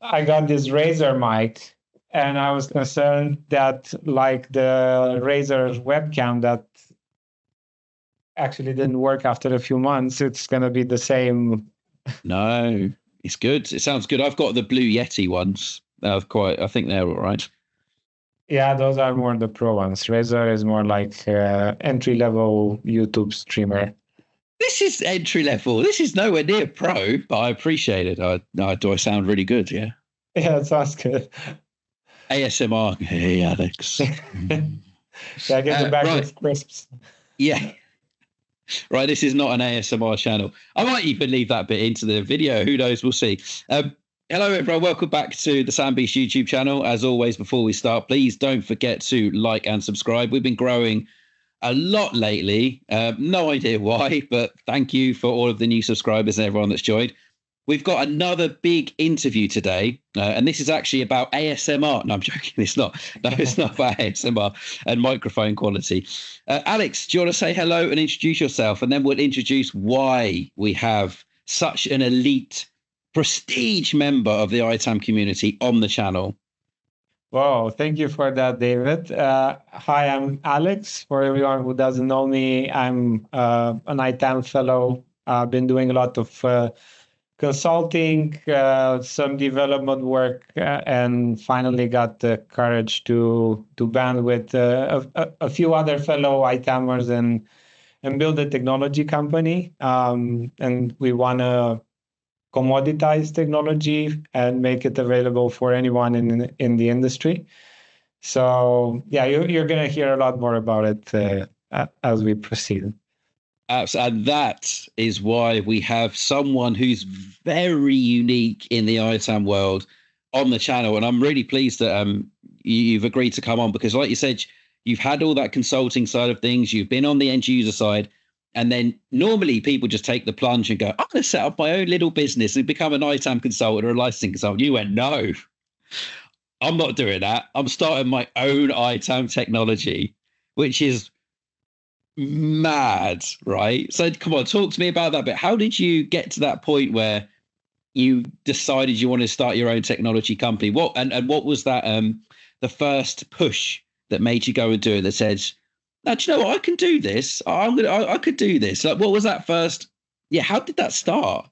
I got this Razer mic, and I was concerned that, like the Razer webcam that actually didn't work after a few months, it's going to be the same. No, it's good. It sounds good. I've got the Blue Yeti ones. I think they're all right. Yeah, those are more the pro ones. Razer is more like entry level YouTube streamer. This is entry level. This is nowhere near pro, but I appreciate it. Do I sound really good? Yeah. Yeah, it sounds good. ASMR. Hey, Alex. Yeah, get the bag Right. with crisps. Yeah. Right. This is not an ASMR channel. I might even leave that bit into the video. Who knows? We'll see. Hello, everyone. Welcome back to the Sam Beast YouTube channel. As always, before we start, please don't forget to like and subscribe. We've been growing a lot lately. No idea why, but thank you for all of the new subscribers and everyone that's joined. We've got another big interview today, and this is actually about ASMR. No, I'm joking. It's not. No, it's not about ASMR and microphone quality. Alex, do you want to say hello and introduce yourself? And then we'll introduce why we have such an elite, prestige member of the ITAM community on the channel. Wow, thank you for that, David. Hi, I'm Alex. For everyone who doesn't know me, I'm an ITAM fellow. I've been doing a lot of consulting, some development work, and finally got the courage to band with a few other fellow ITAMers and build a technology company. And we want to commoditize technology and make it available for anyone in the industry. So yeah, you're going to hear a lot more about it as we proceed. And that is why we have someone who's very unique in the ITAM world on the channel. And I'm really pleased that you've agreed to come on because, like you said, you've had all that consulting side of things. You've been on the end user side. And then normally people just take the plunge and go, I'm going to set up my own little business and become an ITAM consultant or a licensing consultant. You went, no, I'm not doing that. I'm starting my own ITAM technology, which is mad, right? So come on, talk to me about that bit. How did you get to that point where you decided you wanted to start your own technology company? What was that the first push that made you go and do it that said, now, do you know what? I can do this. I could do this. Like, what was that first? Yeah, how did that start?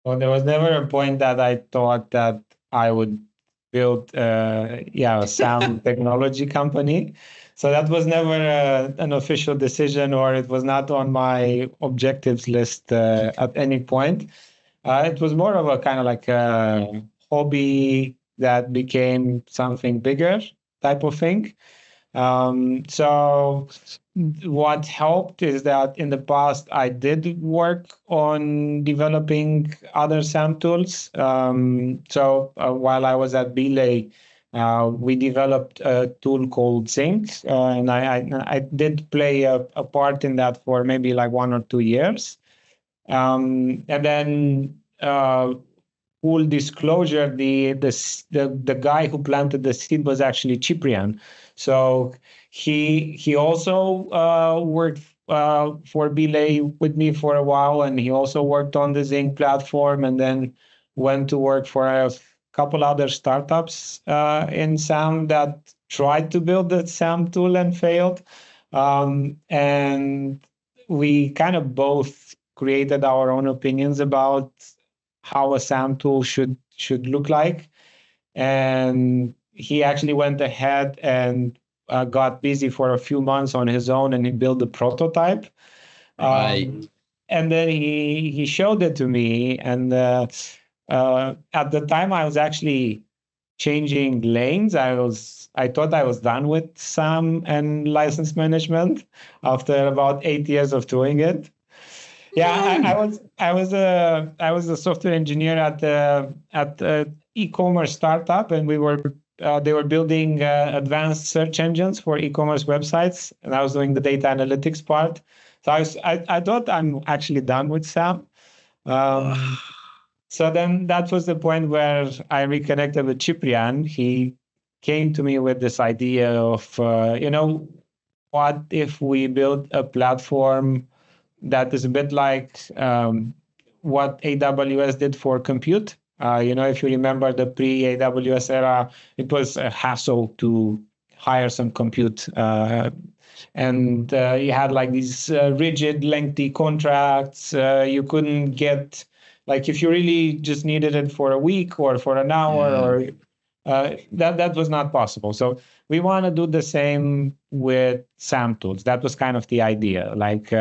Well, there was never a point that I thought that I would build a sound technology company. So that was never an official decision, or it was not on my objectives list at any point. It was more of a kind of like a hobby that became something bigger type of thing. So what helped is that in the past I did work on developing other SAM tools. While I was at Belay, we developed a tool called Zinc, and I did play a part in that for maybe like 1 or 2 years. And then full disclosure, the guy who planted the seed was actually Cyprian. So he also worked for Belay with me for a while, and he also worked on the Zinc platform, and then went to work for a couple other startups in SAM that tried to build the SAM tool and failed. And we kind of both created our own opinions about how a SAM tool should look like. And he actually went ahead and got busy for a few months on his own, and he built the prototype. Right. And then he showed it to me, and at the time I was actually changing lanes. I thought I was done with SAM and license management after about 8 years of doing it. Yeah, I was a software engineer at e-commerce startup, and they were building advanced search engines for e-commerce websites, and I was doing the data analytics part. So I thought I'm actually done with SAM. So then that was the point where I reconnected with Cyprian. He came to me with this idea of, what if we build a platform that is a bit like what AWS did for compute. If you remember the pre-AWS era, it was a hassle to hire some compute. And you had like these rigid, lengthy contracts. You couldn't get, like, if you really just needed it for a week or for an hour, Yeah. or that was not possible. So we want to do the same with SAM tools. That was kind of the idea. Like,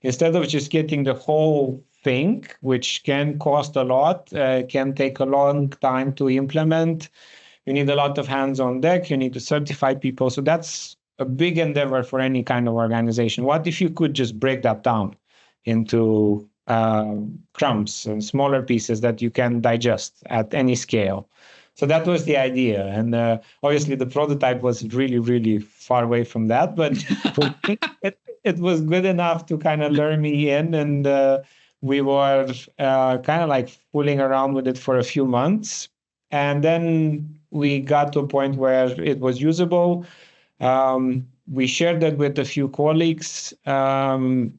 instead of just getting the whole thing, which can cost a lot, can take a long time to implement. You need a lot of hands on deck. You need to certify people. So that's a big endeavor for any kind of organization. What if you could just break that down into crumbs and smaller pieces that you can digest at any scale? So that was the idea. And obviously, the prototype was really, really far away from that, but it was good enough to kind of lure me in. And we were kind of like fooling around with it for a few months. And then we got to a point where it was usable. We shared that with a few colleagues, and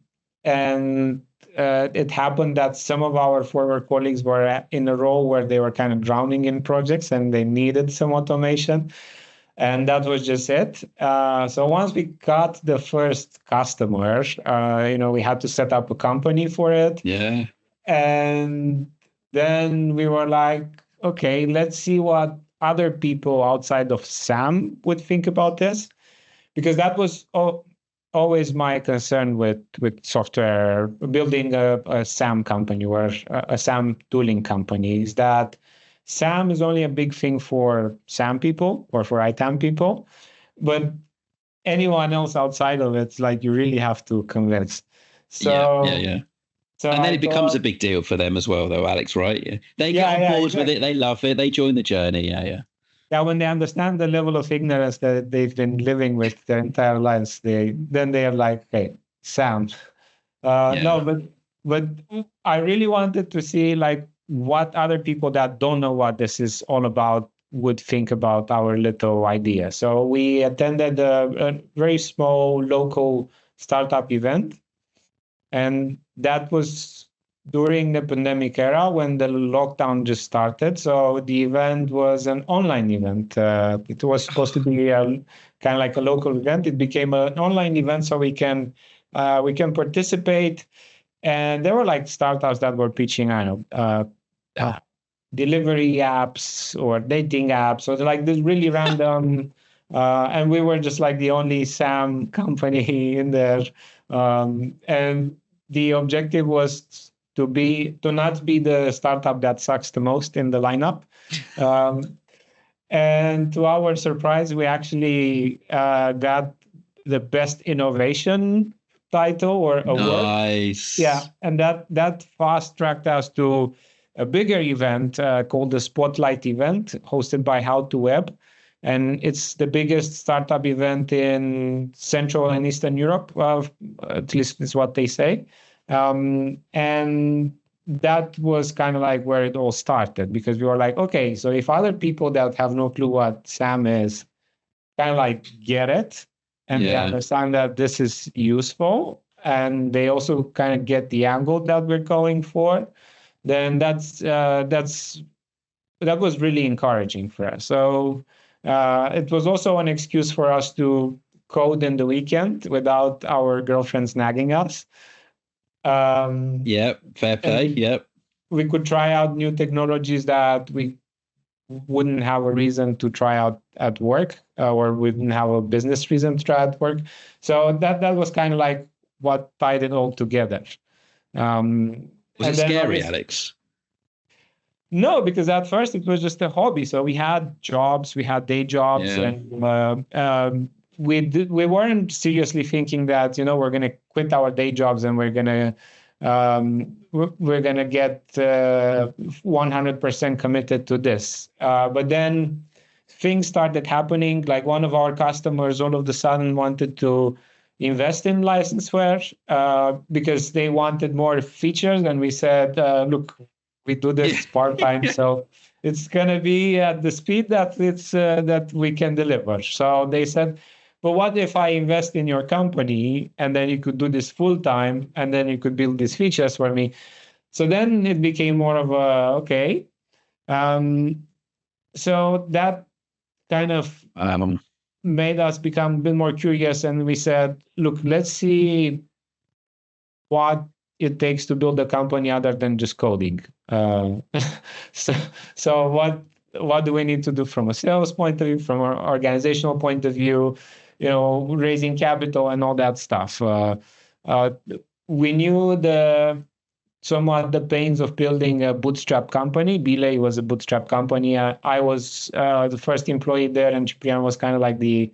it happened that some of our former colleagues were in a role where they were kind of drowning in projects and they needed some automation. And that was just it. So once we got the first customer, we had to set up a company for it. Yeah. And then we were like, okay, let's see what other people outside of SAM would think about this, because that was always my concern with software, building a SAM company or a SAM tooling company, is that SAM is only a big thing for SAM people or for ITAM people, but anyone else outside of it's like you really have to convince. Yeah. Yeah. So Yeah. so And then I it becomes a thought, big deal for them as well, though, Alex, right? Yeah. They get yeah, on yeah, board with it. exactly. They love it. They join the journey. Yeah. Yeah. Yeah, when they understand the level of ignorance that they've been living with their entire lives, they are like, okay, sound. No, Yeah. but I really wanted to see like what other people that don't know what this is all about would think about our little idea. So we attended a very small local startup event, and that was during the pandemic era when the lockdown just started. So the event was an online event. It was supposed to be kind of like a local event. It became an online event, so we can participate. And there were like startups that were pitching, I don't know, uh, delivery apps or dating apps. So they're like this really random. And we were just like the only SAM company in there. And the objective was to not be the startup that sucks the most in the lineup. Um, and to our surprise, we actually got the best innovation title or award. Yeah, Nice. and that fast tracked us to a bigger event called the Spotlight event, hosted by How to Web, and it's the biggest startup event in Central and Eastern Europe. At least is what they say, and that was kind of like where it all started, because we were like, okay, so if other people that have no clue what SAM is kind of like get it, and they Yeah. understand that this is useful, and they also kind of get the angle that we're going for, then that was really encouraging for us. So it was also an excuse for us to code in the weekend without our girlfriends nagging us. Um, Yep. Fair play. and Yep. we could try out new technologies that we wouldn't have a reason to try out at work, or we didn't have a business reason to try at work. So that was kind of like what tied it all together. Um, Was it and then scary, obviously, Alex? no, because at first it was just a hobby. So we had jobs, we had day jobs, Yeah. and we weren't seriously thinking that we're going to quit our day jobs and we're gonna get 100% committed to this. But then things started happening. Like one of our customers all of a sudden wanted to invest in licenseware because they wanted more features, and we said, look, we do Yeah. this part time, so it's gonna be at the speed that we can deliver. So they said, but what if I invest in your company and then you could do this full time and then you could build these features for me? So then it became more of a, okay. So that kind of made us become a bit more curious, and we said, look, let's see what it takes to build a company other than just coding. So, so what do we need to do from a sales point of view, from an organizational point of view, raising capital and all that stuff. Uh, we knew somewhat the pains of building a bootstrap company. Belay was a bootstrap company. I was the first employee there, and Ciprian was kind of like the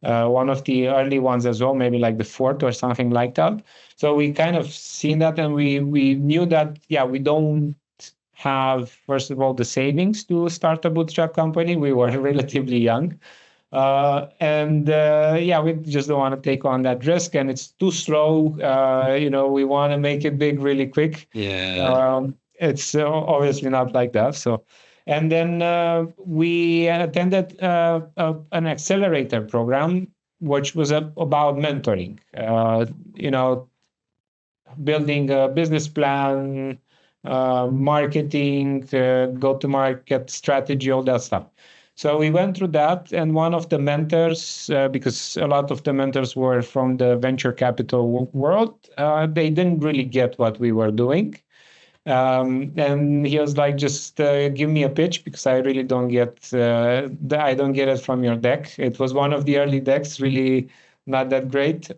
one of the early ones as well, maybe like the fourth or something like that. So we kind of seen that, and we knew that, yeah, we don't have, first of all, the savings to start a bootstrap company. We were relatively young. Yeah, we just don't want to take on that risk, and it's too slow. We want to make it big really quick. Yeah. It's obviously not like that. So, and then we attended an accelerator program, which was about mentoring. Building a business plan, marketing, go-to-market strategy, all that stuff. So we went through that, and one of the mentors, because a lot of the mentors were from the venture capital world, they didn't really get what we were doing. And he was like, just give me a pitch, because I really don't get, I don't get it from your deck. It was one of the early decks, really not that great.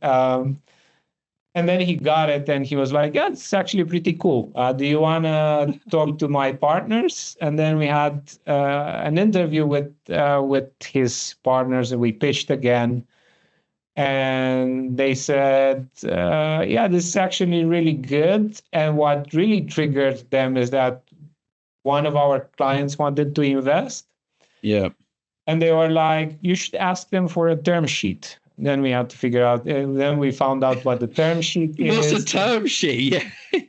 And then he got it, and he was like, yeah, it's actually pretty cool. Do you want to talk to my partners? And then we had an interview with his partners, and we pitched again. And they said, yeah, this is actually really good. And what really triggered them is that one of our clients wanted to invest. Yeah. And they were like, you should ask them for a term sheet. Then we had to figure out, then we found out what the term sheet is. What's a term sheet? Yeah.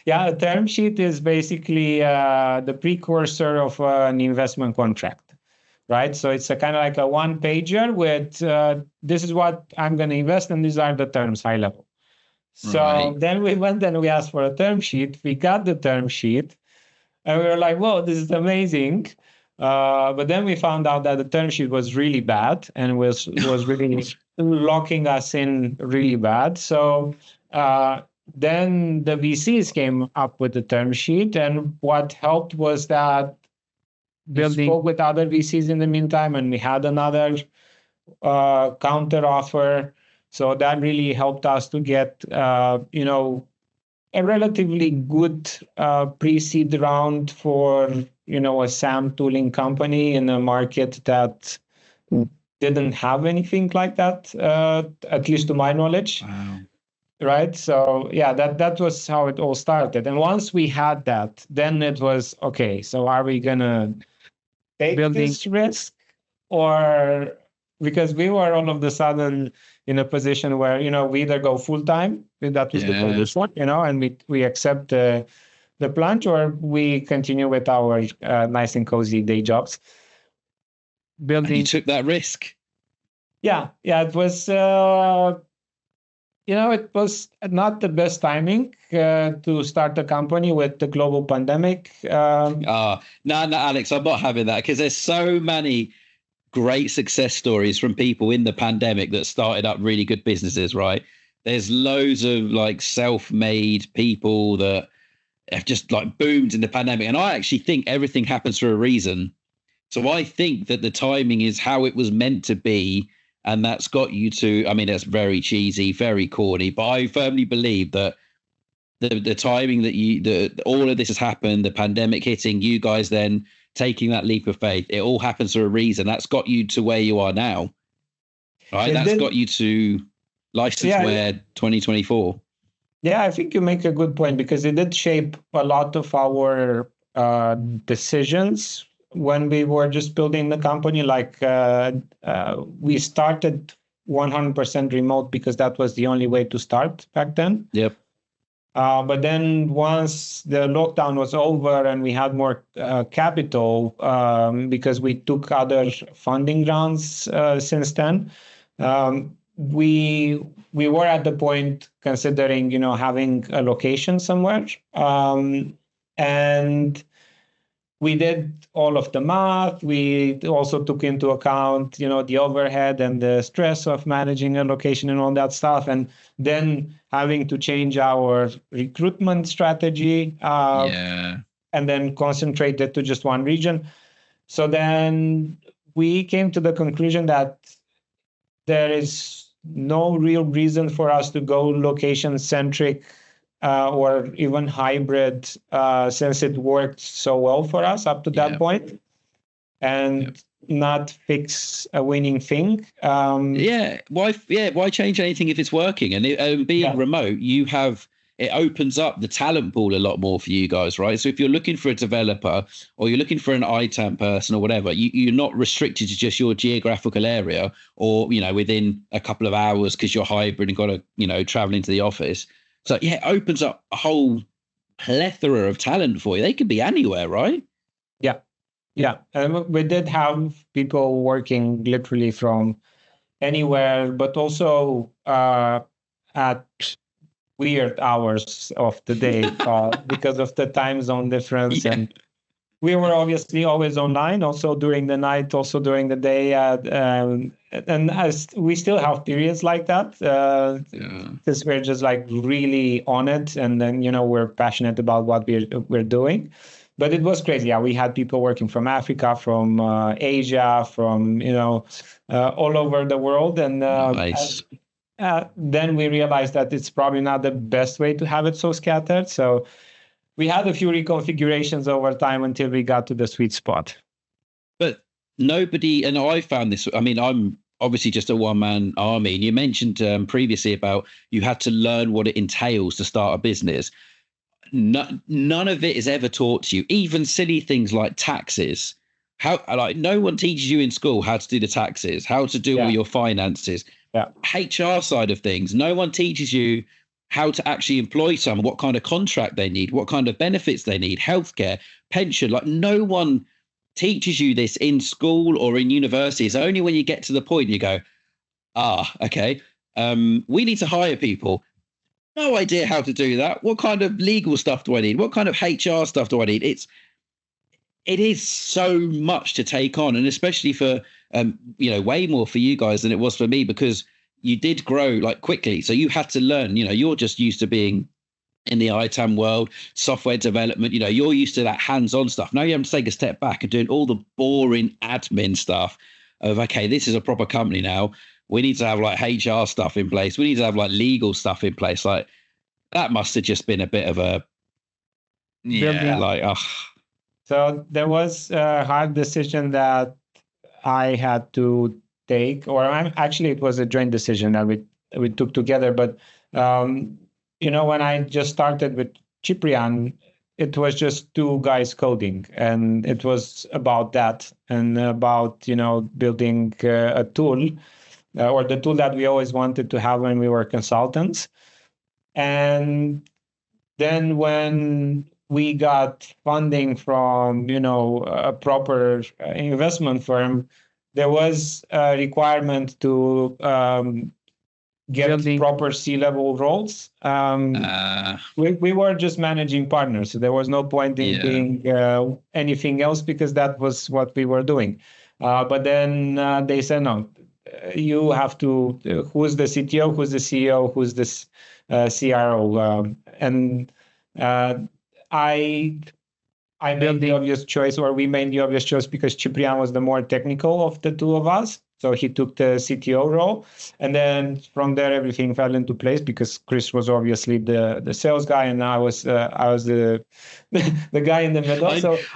Yeah, a term sheet is basically the precursor of an investment contract, right? So it's a kind of like a one pager with this is what I'm going to invest, and these are the terms, high level. So then we went and we asked for a term sheet. We got the term sheet, and we were like, whoa, this is amazing. But then we found out that the term sheet was really bad and was really locking us in really bad. So then the VCs came up with the term sheet, and what helped was that we spoke with other VCs in the meantime, and we had another counter offer. So that really helped us to get a relatively good pre-seed round for a SAM tooling company in a market that didn't have anything like that, at least to my knowledge. Wow. Right. So yeah, that was how it all started. And once we had that, then it was okay. So are we gonna take this risk, or because we were all of a sudden in a position where we either go full time, that was the first one, and we accept the plunge, or we continue with our nice and cozy day jobs. And you took that risk. Yeah, it was. It was not the best timing to start a company with the global pandemic. No, Alex, I'm not having that, because there's so many great success stories from people in the pandemic that started up really good businesses, right? There's loads of like self-made people that have just like boomed in the pandemic. And I actually think everything happens for a reason. So I think that the timing is how it was meant to be. And that's got you to, I mean, that's very cheesy, very corny, but I firmly believe that the timing that all of this has happened, the pandemic hitting, you guys then taking that leap of faith, it all happens for a reason. That's got you to where you are now, right? That's got you to licenseware 2024. Yeah, I think you make a good point, because it did shape a lot of our decisions when we were just building the company. Like we started 100% remote because that was the only way to start back then. Yep. But then once the lockdown was over and we had more capital, because we took other funding rounds since then, we were at the point considering, having a location somewhere. And we did all of the math. We also took into account, the overhead and the stress of managing a location and all that stuff. And then having to change our recruitment strategy, and then concentrate it to just one region. So then we came to the conclusion that there is no real reason for us to go location centric, or even hybrid, since it worked so well for us up to that point, and not fix a winning thing. Why change anything if it's working? And being remote, it opens up the talent pool a lot more for you guys, right? So if you're looking for a developer or you're looking for an ITAM person or whatever, you're not restricted to just your geographical area or, within a couple of hours because you're hybrid and got to, travel into the office. So, it opens up a whole plethora of talent for you. They could be anywhere, right? Yeah. Yeah. And we did have people working literally from anywhere, but also at weird hours of the day because of the time zone difference. And we were obviously always online, also during the night, also during the day. And as we still have periods like that, because we're just like really on it. And then, we're passionate about what we're doing. But it was crazy. Yeah, we had people working from Africa, from Asia, from, all over the world. And nice. Then we realized that it's probably not the best way to have it so scattered. So we had a few reconfigurations over time until we got to the sweet spot. But nobody, and I found this, I'm obviously just a one-man army. And you mentioned previously about you had to learn what it entails to start a business. None of it is ever taught to you, even silly things like taxes. No one teaches you in school how to do the taxes, how to do all your finances. HR side of things, no one teaches you how to actually employ someone, what kind of contract they need, what kind of benefits they need, healthcare, pension. Like no one teaches you this in school or in university. It's only when you get to the point you go, okay, we need to hire people. No idea how to do that. What kind of legal stuff do I need? What kind of HR stuff do I need? It is so much to take on, and especially for way more for you guys than it was for me, because you did grow like quickly. So you had to learn, you're just used to being in the ITAM world, software development, you're used to that hands-on stuff. Now you have to take a step back and doing all the boring admin stuff of, okay, this is a proper company now. We need to have like HR stuff in place. We need to have like legal stuff in place. Like that must have just been a bit of a, So there was a hard decision that I had to take, or actually it was a joint decision that we took together. But when I just started with Ciprian, it was just two guys coding, and it was about that and about building a tool, or the tool that we always wanted to have when we were consultants. And then when we got funding from, a proper investment firm, there was a requirement to get proper C-level roles. We were just managing partners, so there was no point in doing anything else because that was what we were doing. But then they said, no, you have to, who's the CTO, who's the CEO, who's the CRO? I made the obvious choice, or we made the obvious choice, because Ciprian was the more technical of the two of us. So he took the CTO role. And then from there, everything fell into place because Chris was obviously the sales guy, and I was the the guy in the middle.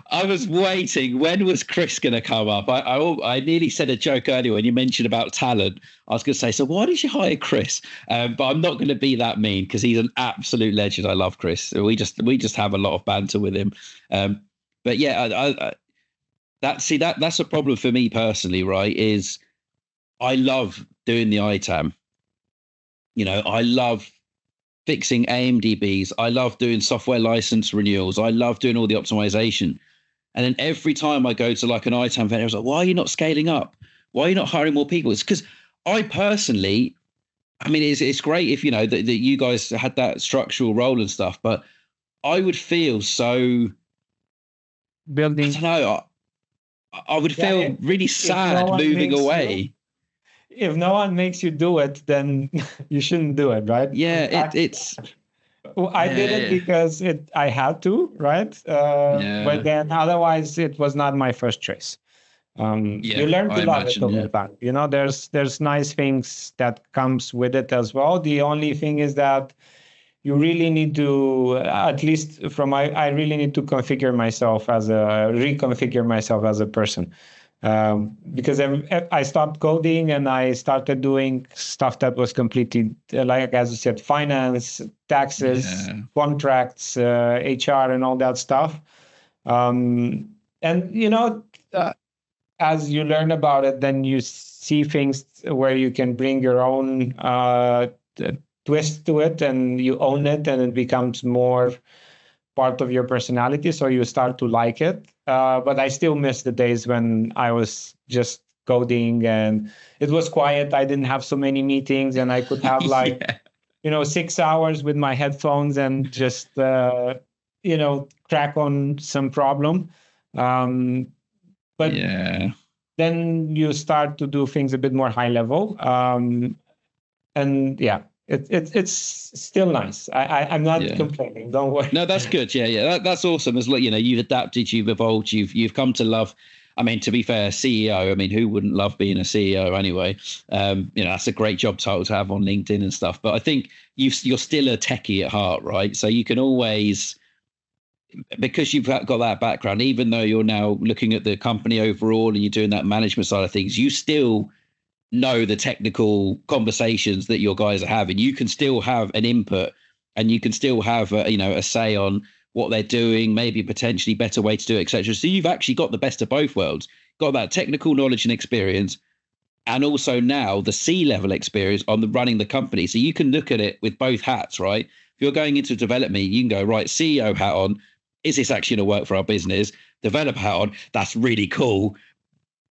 I was waiting. When was Chris going to come up? I nearly said a joke earlier when you mentioned about talent. I was going to say, so why did you hire Chris? But I'm not going to be that mean because he's an absolute legend. I love Chris. We just have a lot of banter with him. But yeah, that's a problem for me personally, right? Is I love doing the ITAM. I love fixing AMDBs. I love doing software license renewals. I love doing all the optimization. And then every time I go to like an ITAM vendor, I was like, why are you not scaling up? Why are you not hiring more people? It's because I personally, it's great if, that you guys had that structural role and stuff, but I would feel so building. don't know. I would Yeah, feel really if no sad one moving makes you, away. if no one makes you do it, then you shouldn't do it, right? Yeah, it's Well, I did it yeah, because I had to, right? But yeah, then otherwise, it was not my first choice. You yeah. learn to I love it imagine, over yeah, time. There's nice things that comes with it as well. The only thing is that you really need to, at least from I really need to reconfigure myself as a person. Because I stopped coding and I started doing stuff that was completely, like as you said, finance, taxes, yeah, contracts, HR, and all that stuff. And as you learn about it, then you see things where you can bring your own twist to it, and you own it, and it becomes more part of your personality. So you start to like it. But I still miss the days when I was just coding and it was quiet. I didn't have so many meetings, and I could have like yeah, 6 hours with my headphones and just crack on some problem. Um, but yeah, then you start to do things a bit more high level. And yeah, it's still nice. I'm not yeah. complaining. Don't worry. No, that's good. Yeah, yeah, that's awesome. As you've adapted, you've evolved, you've come to love. I mean, to be fair, CEO. I mean, who wouldn't love being a CEO anyway? That's a great job title to have on LinkedIn and stuff. But I think you're still a techie at heart, right? So you can always, because you've got that background, even though you're now looking at the company overall and you're doing that management side of things, you still know the technical conversations that your guys are having. You can still have an input and you can still have a say on what they're doing, maybe potentially better way to do it, etc. So you've actually got the best of both worlds, got that technical knowledge and experience, and also now the C-level experience on the running the company. So you can look at it with both hats, right? If you're going into development, you can go, right, CEO hat on, is this actually going to work for our business? Developer hat on, that's really cool.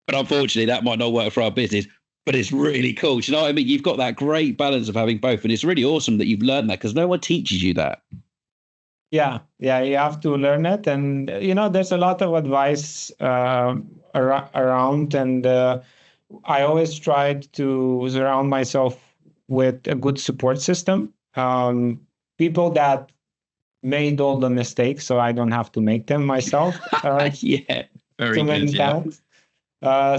But unfortunately, that might not work for our business, but it's really cool. Do you know what I mean? You've got that great balance of having both. And it's really awesome that you've learned that because no one teaches you that. Yeah, you have to learn it, and there's a lot of advice around, and I always tried to surround myself with a good support system. People that made all the mistakes, so I don't have to make them myself. Yeah, very Too good. many Yeah. times.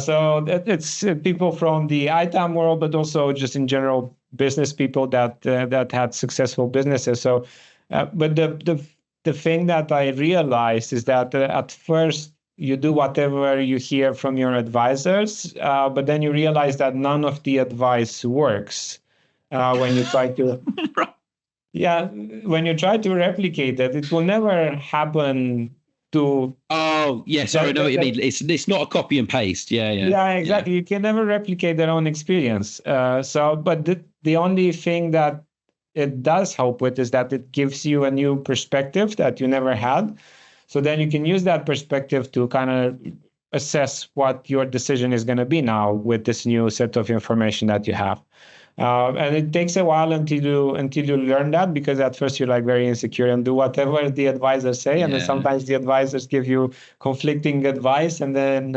So it's people from the ITAM world, but also just in general business people that had successful businesses. So, but the thing that I realized is that at first you do whatever you hear from your advisors, but then you realize that none of the advice works when you try to. Yeah, when you try to replicate it, it will never happen to Oh, yeah. Sorry, I know what you mean. It's not a copy and paste. Yeah, yeah, yeah, yeah, exactly. You can never replicate their own experience. But the only thing that it does help with is that it gives you a new perspective that you never had. So then you can use that perspective to kind of assess what your decision is going to be now with this new set of information that you have. And it takes a while until you learn that, because at first you're like very insecure and do whatever the advisors say, and then yeah. sometimes the advisors give you conflicting advice, and then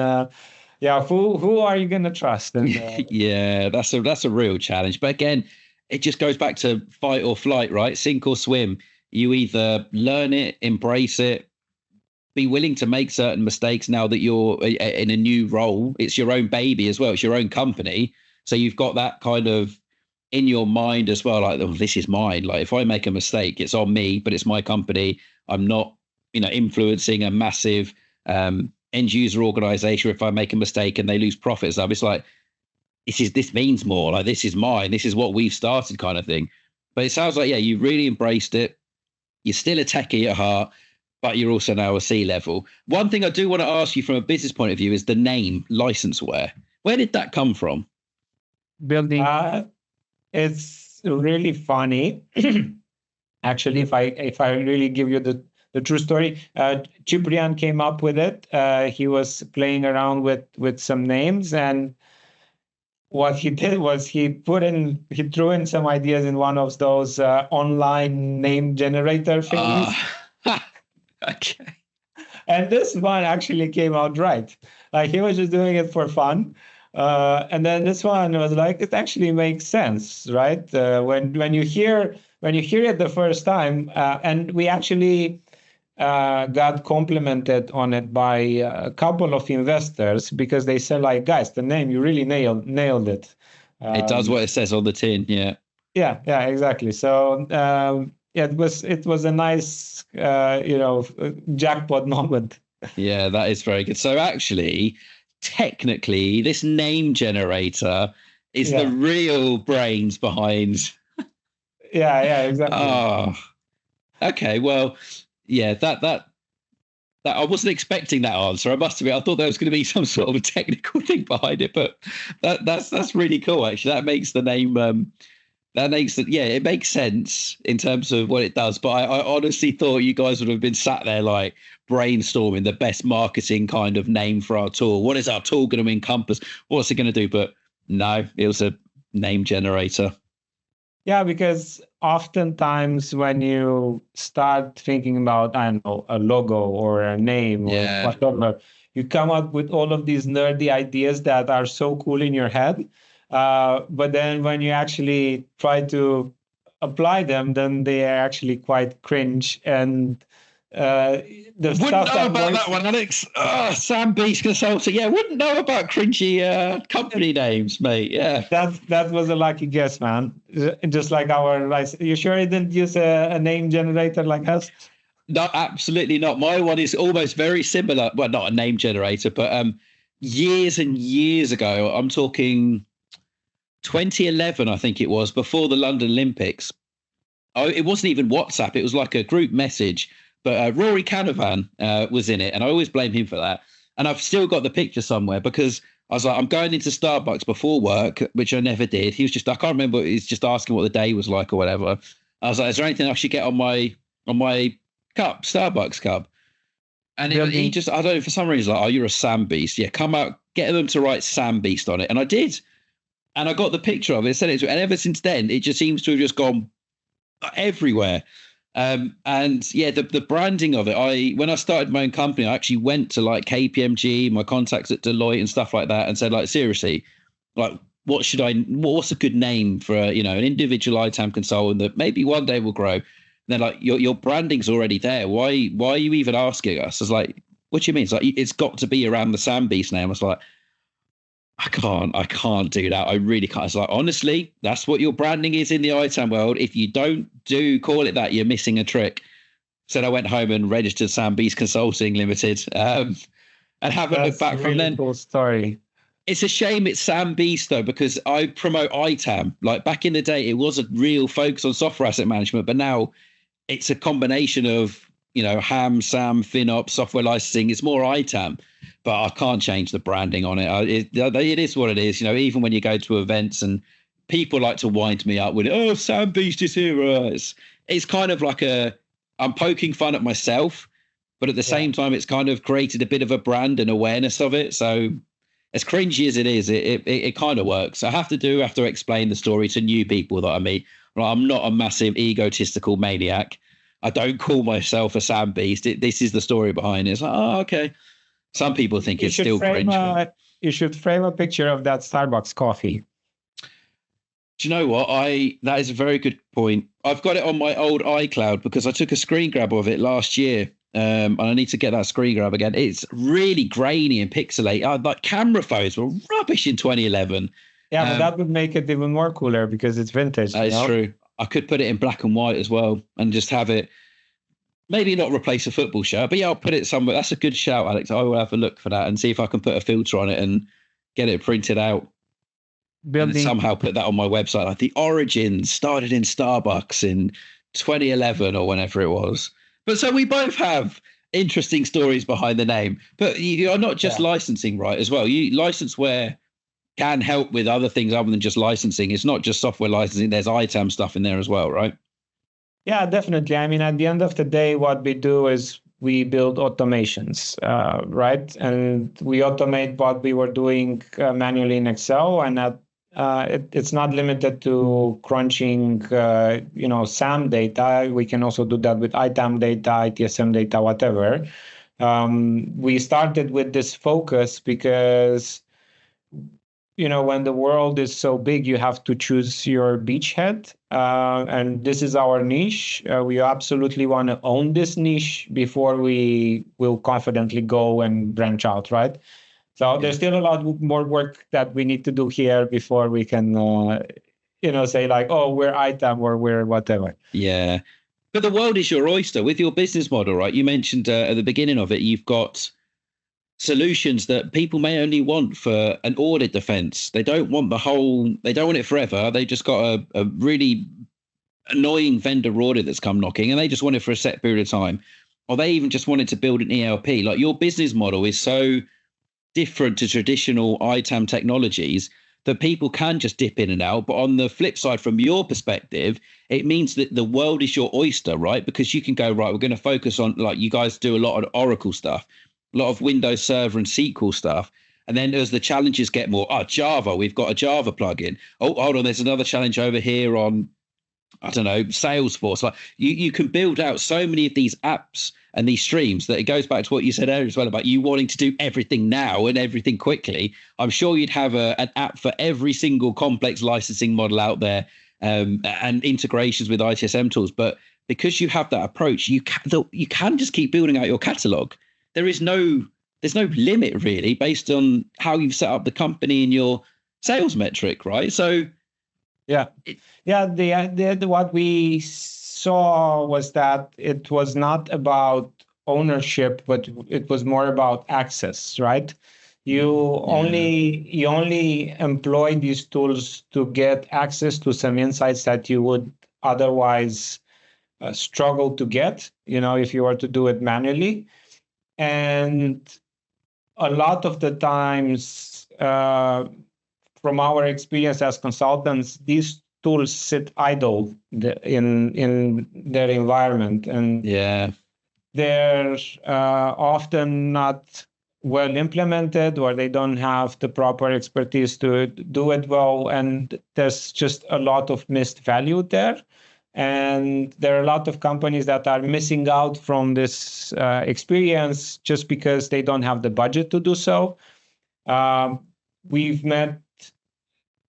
yeah, who are you gonna trust? And Yeah, that's a real challenge. But again, it just goes back to fight or flight, right? Sink or swim. You either learn it, embrace it, be willing to make certain mistakes now that you're in a new role. It's your own baby as well. It's your own company. So you've got that kind of in your mind as well, like, oh, this is mine. Like if I make a mistake, it's on me, but it's my company. I'm not, influencing a massive end user organization. If I make a mistake and they lose profits, it's like, this means more. Like this is mine. This is what we've started, kind of thing. But it sounds like, yeah, you really embraced it. You're still a techie at heart, but you're also now a C-level. One thing I do want to ask you from a business point of view is the name Licenceware. Where did that come from? building. It's really funny. Actually, if I really give you the true story, Ciprian came up with it. He was playing around with some names, and what he did was he threw in some ideas in one of those online name generator things. Ah, okay. And this one actually came out right. Like he was just doing it for fun. And then this one was like, it actually makes sense, right? When you hear it the first time, and we actually got complimented on it by a couple of investors because they said, like, guys, the name, you really nailed it. It does what it says on the tin. Yeah. Yeah, exactly. So yeah, it was a nice jackpot moment. Yeah, that is very good. So actually, technically, this name generator is the Yeah, real brains behind. yeah, exactly. Oh, okay. Well, yeah, that I wasn't expecting that answer. I must admit, I thought there was going to be some sort of a technical thing behind it, but that's really cool. Actually, that makes the name. That makes it, yeah, it makes sense in terms of what it does. But I honestly thought you guys would have been sat there like brainstorming the best marketing kind of name for our tool. What is our tool going to encompass? What's it going to do? But no, it was a name generator. Yeah, because oftentimes when you start thinking about, I don't know, a logo or a name or Yeah. whatever, you come up with all of these nerdy ideas that are so cool in your head. But then when you actually try to apply them, then they are actually quite cringe. And the Wouldn't stuff know that about that works. one, Alex. Sam Beast Consulting. Yeah, wouldn't know about cringy company names, mate. Yeah. That was a lucky guess, man. Just like our, you sure you didn't use a name generator like us? No, absolutely not. My one is almost very similar. Well, not a name generator, but years and years ago, I'm talking 2011, I think it was, before the London Olympics. Oh, it wasn't even WhatsApp. It was like a group message. But Rory Canavan was in it, and I always blame him for that. And I've still got the picture somewhere because I was like, I'm going into Starbucks before work, which I never did. He was just, I can't remember. He's just asking what the day was like or whatever. I was like, is there anything I should get on my cup, Starbucks cup? And he Building. just, I don't know, for some reason, like, oh, you're a Sam Beast. Yeah, come out, get them to write Sam Beast on it. And I did. And I got the picture of it, sent it to, and ever since then, it just seems to have just gone everywhere. And yeah, the branding of it. When I started my own company, I actually went to like KPMG, my contacts at Deloitte and stuff like that, and said, like, seriously, like, what's a good name for an individual ITAM consultant that maybe one day will grow? And they're like, your branding's already there. Why are you even asking us? I was like, what do you mean? It's like, it's got to be around the Sam Beast name. I was like, I can't do that. I really can't. It's like, honestly, that's what your branding is in the ITAM world. If you don't call it that, you're missing a trick. So I went home and registered Sam Beast Consulting Limited, and haven't looked That's a back from really then. cool story. It's a shame it's Sam Beast though, because I promote ITAM. Like back in the day, it was a real focus on software asset management, but now it's a combination of Ham, Sam, FinOps, software licensing. It's more ITAM, but I can't change the branding on it. It is what it is. Even when you go to events and people like to wind me up with, "Oh, Sam Beast is here." It's kind of like I'm poking fun at myself, but at the same time, it's kind of created a bit of a brand and awareness of it. So as cringy as it is, it kind of works. I have to explain the story to new people that I meet. I'm not a massive egotistical maniac. I don't call myself a Sam Beast. This is the story behind it. It's like, oh, okay. Some people think it's still cringe. You should frame a picture of that Starbucks coffee. Do you know what? That is a very good point. I've got it on my old iCloud because I took a screen grab of it last year. And I need to get that screen grab again. It's really grainy and pixelated. Like camera phones were rubbish in 2011. Yeah, but that would make it even more cooler because it's vintage. That is true. I could put it in black and white as well and just have it, maybe not replace a football shirt, but yeah, I'll put it somewhere. That's a good shout, Alex. I will have a look for that and see if I can put a filter on it and get it printed out. And somehow put that on my website. Like the origins started in Starbucks in 2011 or whenever it was. But so we both have interesting stories behind the name. But you're not just licensing, right, as well. Licenseware can help with other things other than just licensing. It's not just software licensing. There's ITAM stuff in there as well, right? Yeah, definitely. I mean, at the end of the day, what we do is we build automations, right? And we automate what we were doing manually in Excel, and it's not limited to crunching, SAM data. We can also do that with ITAM data, ITSM data, whatever. We started with this focus because, when the world is so big, you have to choose your beachhead. And this is our niche. We absolutely want to own this niche before we will confidently go and branch out, right? So there's still a lot more work that we need to do here before we can, say like, oh, we're ITAM or we're whatever. Yeah. But the world is your oyster with your business model, right? You mentioned at the beginning of it, you've got solutions that people may only want for an audit defense. They don't want they don't want it forever. They just got a really annoying vendor audit that's come knocking and they just want it for a set period of time. Or they even just wanted to build an ELP. Like your business model is so different to traditional ITAM technologies that people can just dip in and out. But on the flip side, from your perspective, it means that the world is your oyster, right? Because you can go, right, we're going to focus on, like you guys do a lot of Oracle stuff, a lot of Windows Server and SQL stuff. And then as the challenges get more, Java, we've got a Java plugin. Oh, hold on, there's another challenge over here on, I don't know, Salesforce. Like you can build out so many of these apps and these streams that it goes back to what you said earlier as well about you wanting to do everything now and everything quickly. I'm sure you'd have an app for every single complex licensing model out there, and integrations with ITSM tools. But because you have that approach, you can just keep building out your catalog. There's no limit really based on how you've set up the company and your sales metric, right? So yeah. What we saw was that it was not about ownership, but it was more about access, right? You only employ these tools to get access to some insights that you would otherwise struggle to get, if you were to do it manually. And a lot of the times, from our experience as consultants, these tools sit idle in their environment, and they're often not well implemented, or they don't have the proper expertise to do it well, and there's just a lot of missed value there. And there are a lot of companies that are missing out from this experience just because they don't have the budget to do so. We've met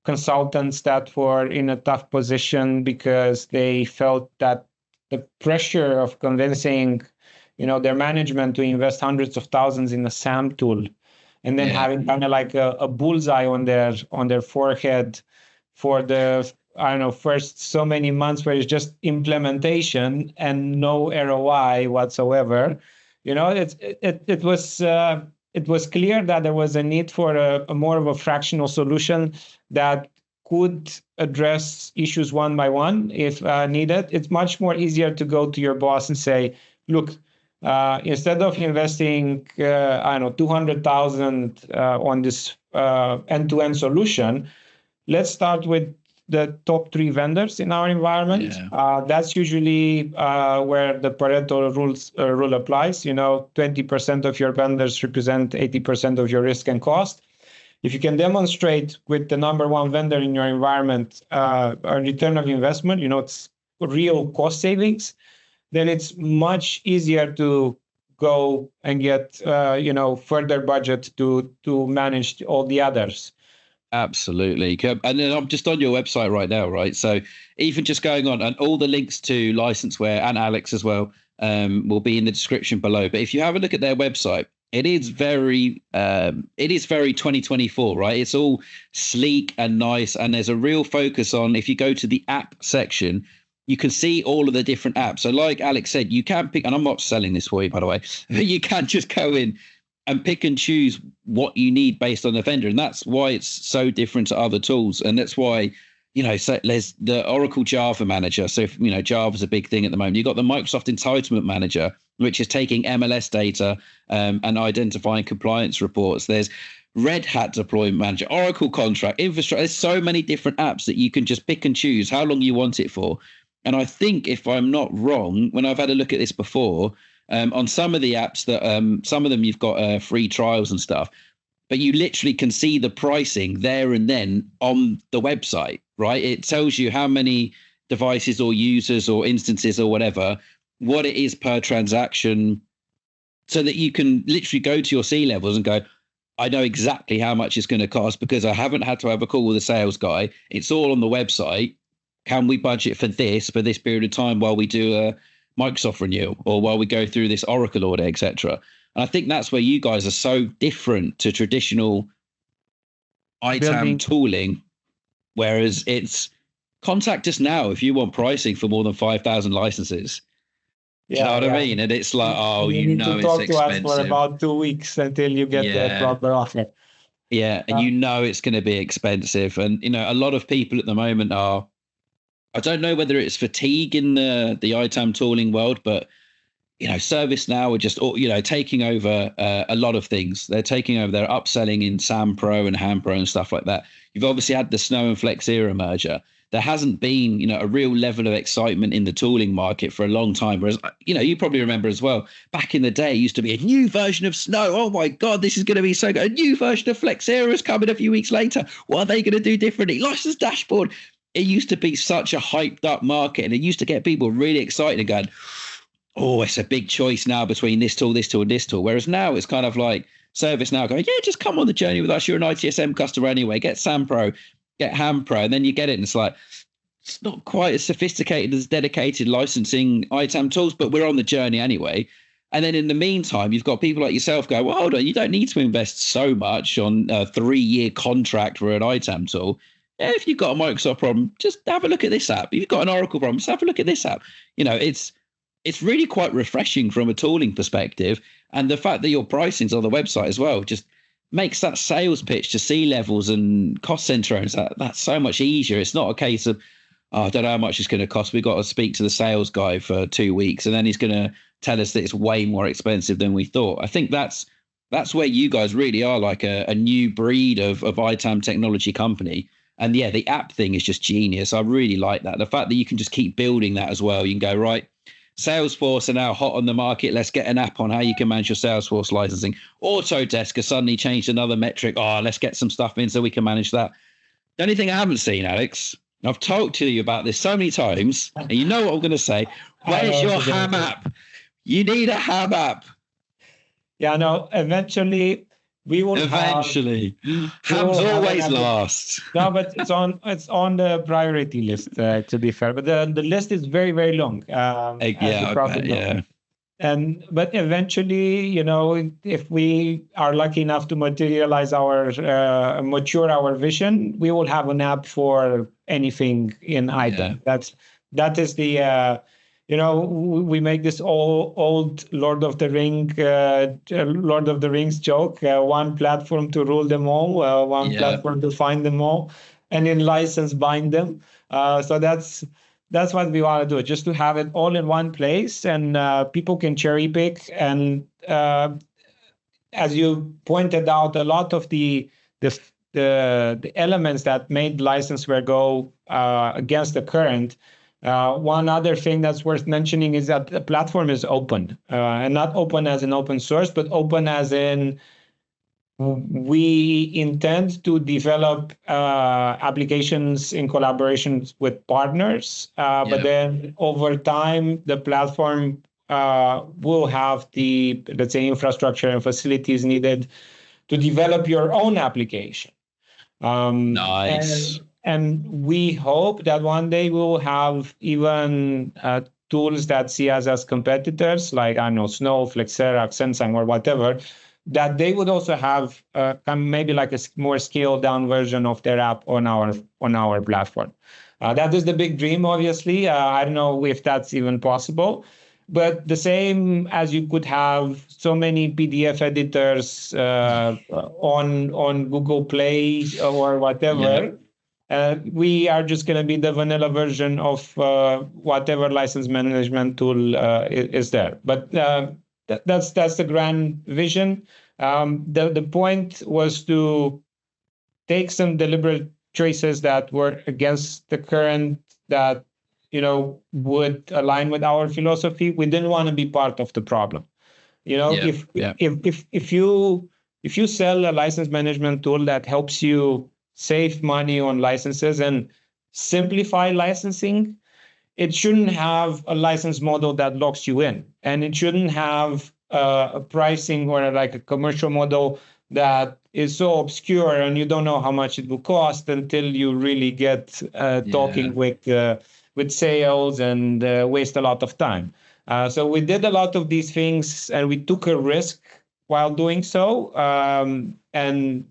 consultants that were in a tough position because they felt that the pressure of convincing, their management to invest hundreds of thousands in a SAM tool, and then having kind of like a bullseye on their forehead for the first so many months where it's just implementation and no ROI whatsoever. It was clear that there was a need for a more of a fractional solution that could address issues one by one if needed. It's much more easier to go to your boss and say, look, instead of investing, 200,000 on this end-to-end solution, let's start with the top 3 vendors in our environment. That's usually where the Pareto rule applies. 20% of your vendors represent 80% of your risk and cost. If you can demonstrate with the number 1 vendor in your environment a return of investment, it's real cost savings, then it's much easier to go and get further budget to manage all the others. Absolutely. And then I'm just on your website right now, right? So even just going on, and all the links to Licenseware and Alex as well will be in the description below. But if you have a look at their website, it is very 2024, right? It's all sleek and nice. And there's a real focus on, if you go to the app section, you can see all of the different apps. So like Alex said, you can pick, and I'm not selling this for you, by the way, but you can just go in and pick and choose what you need based on the vendor. And that's why it's so different to other tools. And that's why, so there's the Oracle Java Manager. So, if, Java's a big thing at the moment. You've got the Microsoft Entitlement Manager, which is taking MLS data and identifying compliance reports. There's Red Hat Deployment Manager, Oracle Contract, Infrastructure. There's so many different apps that you can just pick and choose how long you want it for. And I think, if I'm not wrong, when I've had a look at this before, on some of the apps that some of them you've got free trials and stuff, but you literally can see the pricing there and then on the website, right? It tells you how many devices or users or instances or whatever, what it is per transaction. so that you can literally go to your C levels and go, I know exactly how much it's going to cost because I haven't had to have a call with a sales guy. It's all on the website. Can we budget for this period of time while we do a Microsoft renewal or while we go through this Oracle audit, etc.? And I think that's where you guys are so different to traditional ITAM tooling, whereas it's contact us now if you want pricing for more than 5,000 licenses. Do you know what I mean? And it's like, oh, you need to talk it's to expensive. us for about 2 weeks until you get the proper offer. Yeah, and you know it's going to be expensive. And, a lot of people at the moment are, I don't know whether it's fatigue in the ITAM tooling world, but, ServiceNow are just, taking over a lot of things. They're taking over, they're upselling in SAM Pro and Ham Pro and stuff like that. You've obviously had the Snow and Flexera merger. There hasn't been, a real level of excitement in the tooling market for a long time. Whereas, you probably remember as well, back in the day, it used to be a new version of Snow. Oh my God, this is going to be so good. A new version of Flexera is coming a few weeks later. What are they going to do differently? License dashboard. It used to be such a hyped up market, and it used to get people really excited and going, oh, it's a big choice now between this tool, this tool, and this tool. Whereas now it's kind of like ServiceNow going, yeah, just come on the journey with us. You're an ITSM customer anyway. Get SAM Pro, get Ham Pro, and then you get it. And it's like, it's not quite as sophisticated as dedicated licensing ITAM tools, but we're on the journey anyway. And then in the meantime, you've got people like yourself go, well, hold on, you don't need to invest so much on a 3-year contract for an ITAM tool. Yeah, if you've got a Microsoft problem, just have a look at this app. If you've got an Oracle problem, just have a look at this app. It's really quite refreshing from a tooling perspective. And the fact that your pricing's on the website as well just makes that sales pitch to C-levels and cost center owners that's so much easier. It's not a case of, I don't know how much it's going to cost. We've got to speak to the sales guy for 2 weeks, and then he's going to tell us that it's way more expensive than we thought. I think that's where you guys really are like a new breed of ITAM technology company. And yeah, the app thing is just genius. I really like that. The fact that you can just keep building that as well. You can go, right, Salesforce are now hot on the market. Let's get an app on how you can manage your Salesforce licensing. Autodesk has suddenly changed another metric. Let's get some stuff in so we can manage that. The only thing I haven't seen, Alex, I've talked to you about this so many times, and you know what I'm going to say. Where's your Ham app? You need a Ham app. Yeah, no, eventually we will Eventually. Ham's always last. No, but it's on the priority list, to be fair. But the list is very, very long. Yeah. But eventually, if we are lucky enough to mature our vision, we will have an app for anything in ITAM. Yeah. That is the we make this old Lord of the Rings joke. One platform to rule them all, one platform to find them all, and in license bind them. So that's what we want to do, just to have it all in one place, and people can cherry pick. And as you pointed out, a lot of the elements that made licenseware go against the current. One other thing that's worth mentioning is that the platform is open, and not open as in open source, but open as in we intend to develop applications in collaboration with partners, but then over time, the platform will have the, let's say, infrastructure and facilities needed to develop your own application. Nice. And we hope that one day we'll have even tools that see us as competitors, like, I don't know, Snow, Flexera, Sensang, or whatever, that they would also have maybe like a more scaled down version of their app on our platform. That is the big dream, obviously. I don't know if that's even possible. But the same as you could have so many PDF editors on Google Play or whatever, we are just going to be the vanilla version of whatever license management tool is there. But that's the grand vision. The point was to take some deliberate choices that were against the current, that would align with our philosophy. We didn't want to be part of the problem. If you sell a license management tool that helps you save money on licenses and simplify licensing, it shouldn't have a license model that locks you in, and it shouldn't have a pricing or like a commercial model that is so obscure and you don't know how much it will cost until you really get talking with sales and waste a lot of time. So we did a lot of these things and we took a risk while doing so. And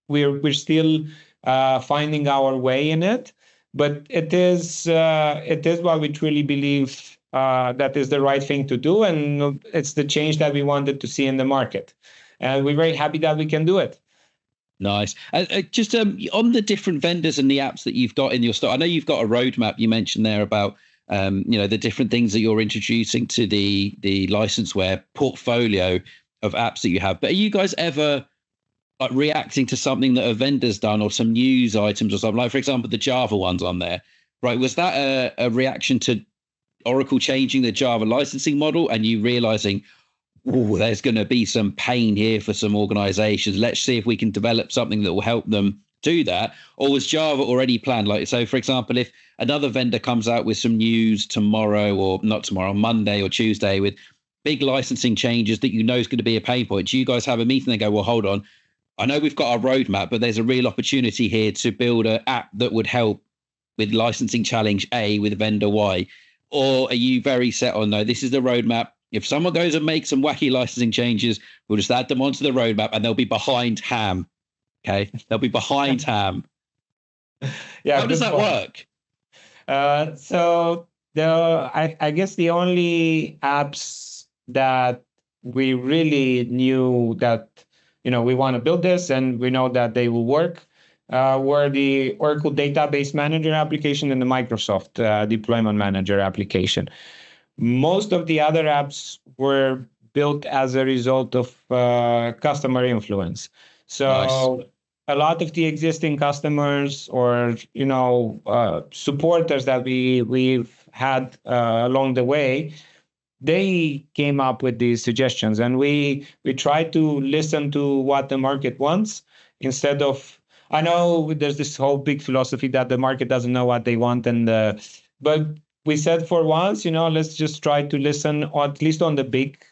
we're still finding our way in it, but it is what we truly believe that is the right thing to do, and it's the change that we wanted to see in the market, and we're very happy that we can do it. Nice. Just on the different vendors and the apps that you've got in your store, I know you've got a roadmap you mentioned there about the different things that you're introducing to the licenseware portfolio of apps that you have. But are you guys ever like reacting to something that a vendor's done or some news items or something? Like, for example, the Java ones on there, right? Was that a reaction to Oracle changing the Java licensing model and you realizing, oh, there's going to be some pain here for some organizations. Let's see if we can develop something that will help them do that. Or was Java already planned? Like, so for example, if another vendor comes out with some news tomorrow, or not tomorrow, Monday or Tuesday, with big licensing changes that you know is going to be a pain point, do you guys have a meeting and go, well, hold on, I know we've got our roadmap, but there's a real opportunity here to build an app that would help with licensing challenge A with vendor Y? Or are you very set on, no, this is the roadmap? If someone goes and makes some wacky licensing changes, we'll just add them onto the roadmap and they'll be behind ham. Okay. They'll be behind ham. Yeah. How does that work? So I guess the only apps that we really knew that, we want to build this and we know that they will work were the Oracle Database Manager application and the Microsoft Deployment Manager application. Most of the other apps were built as a result of customer influence. So nice. A lot of the existing customers or supporters that we've had along the way, they came up with these suggestions, and we try to listen to what the market wants instead of. I know there's this whole big philosophy that the market doesn't know what they want, but we said for once, let's just try to listen, or at least on the big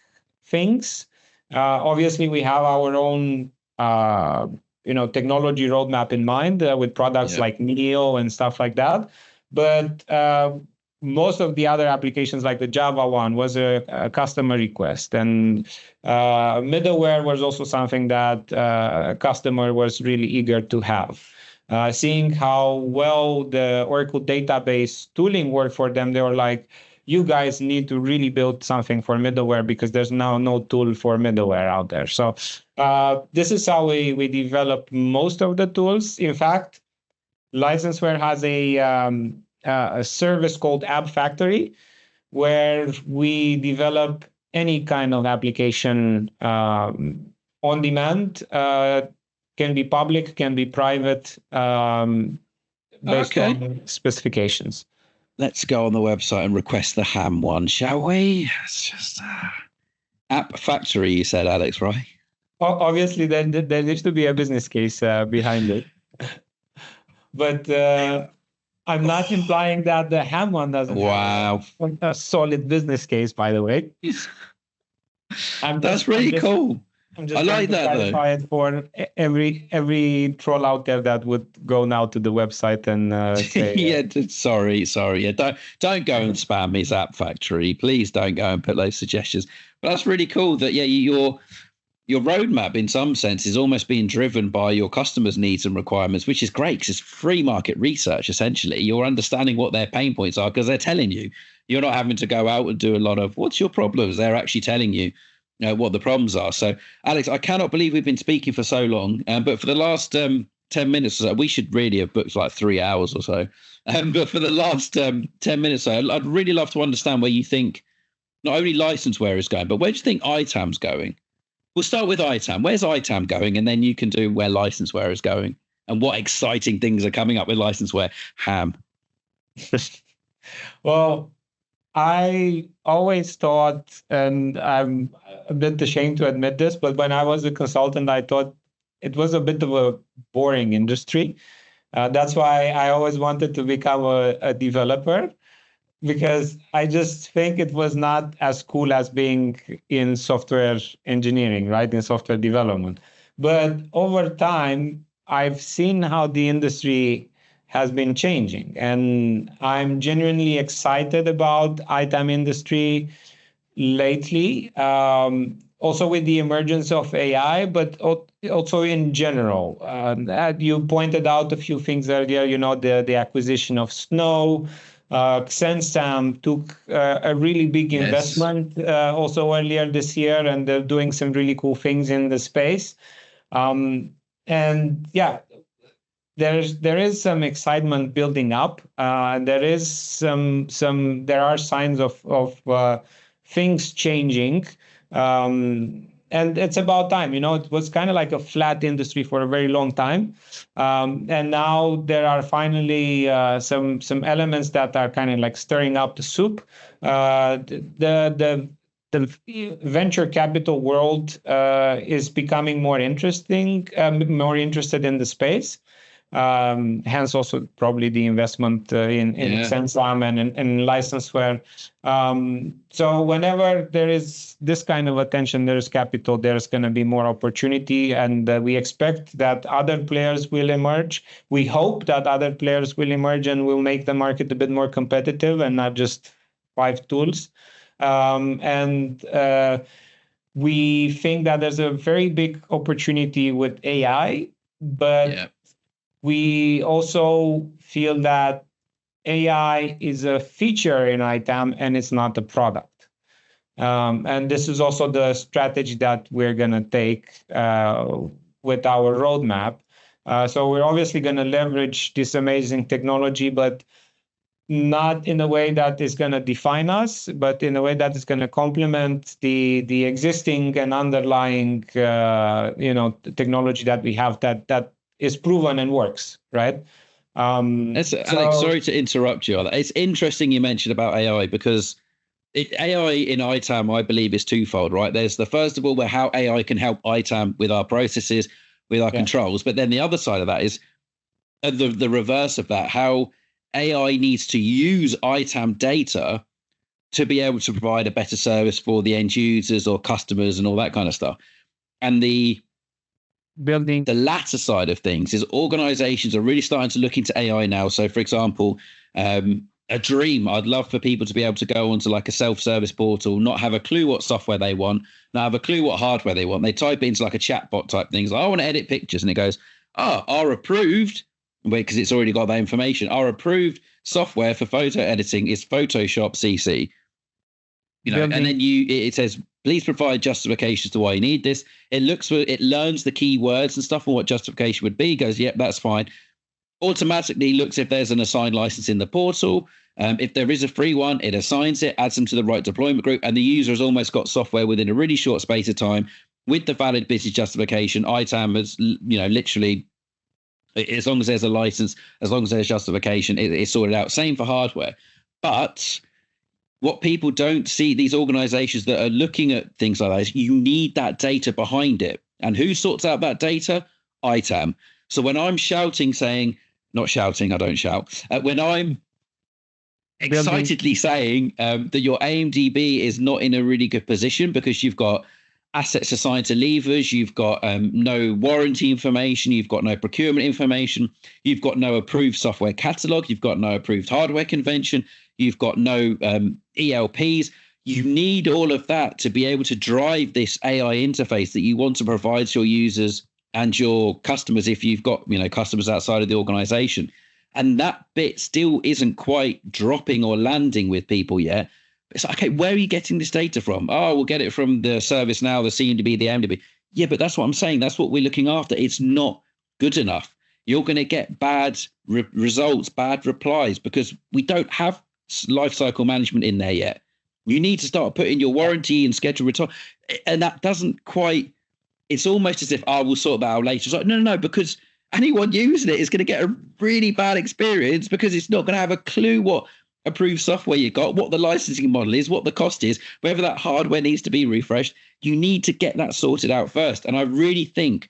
things. Obviously, we have our own, technology roadmap in mind with products like Neo and stuff like that. But most of the other applications, like the Java one, was a customer request, and middleware was also something that a customer was really eager to have. Seeing how well the Oracle database tooling worked for them, they were like, you guys need to really build something for middleware because there's now no tool for middleware out there. So this is how we develop most of the tools. In fact, Licenseware has a service called App Factory, where we develop any kind of application on demand. Can be public, can be private, based on specifications. Let's go on the website and request the ham one, shall we? It's just App Factory, you said, Alex, right? Obviously, there needs to be a business case behind it. But I'm not implying that the ham one doesn't have a solid business case, by the way. That's really cool. I like that though. It for every troll out there that would go now to the website and say, sorry. Yeah, don't go and spam his App Factory. Please don't go and put those suggestions. But that's really cool that your roadmap in some sense is almost being driven by your customers' needs and requirements, which is great because it's free market research. Essentially, you're understanding what their pain points are because they're telling you. You're not having to go out and do a lot of what's your problems. They're actually telling you. What the problems are. So, Alex, I cannot believe we've been speaking for so long. But for the last 10 minutes or so, we should really have booked like 3 hours or so. But for the last 10 minutes or so, I'd really love to understand where you think not only licenseware is going, but where do you think ITAM's going? We'll start with ITAM. Where's ITAM going? And then you can do where licenseware is going and what exciting things are coming up with licenseware. Ham. Well, I always thought, and I'm a bit ashamed to admit this, but when I was a consultant, I thought it was a bit of a boring industry. That's why I always wanted to become a developer. because I just think it was not as cool as being in software engineering, right? In software development. But over time, I've seen how the industry has been changing, and I'm genuinely excited about ITAM industry lately. Also with the emergence of AI, but also in general. You pointed out a few things earlier. The acquisition of Snow. Xensam took a really big Yes. investment also earlier this year, and they're doing some really cool things in the space. And yeah, there is some excitement building up. There is there are signs of things changing, and it's about time. It was kind of like a flat industry for a very long time, and now there are finally some elements that are kind of like stirring up the soup. The venture capital world is becoming more interesting, more interested in the space. Hence also probably the investment in Yeah. Xensam and in licenseware. So whenever there is this kind of attention, there is capital, there's going to be more opportunity, and we expect that other players will emerge. We hope that other players will emerge and will make the market a bit more competitive and not just five tools. And we think that there's a very big opportunity with AI, but Yeah. we also feel that AI is a feature in ITAM and it's not a product. And this is also the strategy that we're going to take with our roadmap. So we're obviously going to leverage this amazing technology, but not in a way that is going to define us, but in a way that is going to complement the existing and underlying technology that we have that is proven and works, right? Alex, sorry to interrupt you on that. It's interesting you mentioned about AI because AI in ITAM, I believe, is twofold, right? There's the first of all, where how AI can help ITAM with our processes, with our controls. But then the other side of that is the reverse of that, how AI needs to use ITAM data to be able to provide a better service for the end users or customers and all that kind of stuff. And the latter side of things is organizations are really starting to look into AI now. So, for example, a dream, I'd love for people to be able to go onto like a self-service portal, not have a clue what software they want, not have a clue what hardware they want. They type it into like a chatbot type thing. So I want to edit pictures, and it goes, our approved, because it's already got that information. Our approved software for photo editing is Photoshop CC. And then it says, please provide justifications to why you need this. It learns the keywords and stuff and what justification would be. Goes, yep, that's fine. Automatically looks if there's an assigned license in the portal. If there is a free one, it assigns it, adds them to the right deployment group, and the user has almost got software within a really short space of time with the valid business justification. ITAM has, literally, as long as there's a license, as long as there's justification, it's sorted out. Same for hardware. But what people don't see, these organizations that are looking at things like that, is you need that data behind it. And who sorts out that data? ITAM. So when I'm not shouting, I don't shout. When I'm excitedly saying that your AMDB is not in a really good position because you've got assets assigned to levers, you've got no warranty information, you've got no procurement information, you've got no approved software catalog, you've got no approved hardware convention, you've got no ELPs. You need all of that to be able to drive this AI interface that you want to provide to your users and your customers if you've got customers outside of the organization. And that bit still isn't quite dropping or landing with people yet. It's like, okay, where are you getting this data from? Oh, we'll get it from the ServiceNow, the CMDB, the MDB. Yeah, but that's what I'm saying. That's what we're looking after. It's not good enough. You're going to get bad results, bad replies, because we don't have lifecycle management in there yet. You need to start putting your warranty and schedule return. And that doesn't quite, it's almost as if, we'll sort that out later. It's like, no, because anyone using it is going to get a really bad experience because it's not going to have a clue what approved software you got, what the licensing model is, what the cost is, whether that hardware needs to be refreshed. You need to get that sorted out first. And I really think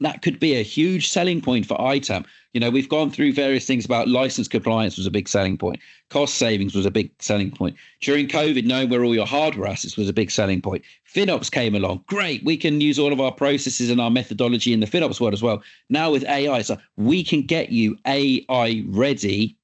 that could be a huge selling point for ITAM. You know, we've gone through various things about license compliance was a big selling point. Cost savings was a big selling point. During COVID, knowing where all your hardware assets was a big selling point. FinOps came along. Great. We can use all of our processes and our methodology in the FinOps world as well. Now with AI, so we can get you AI ready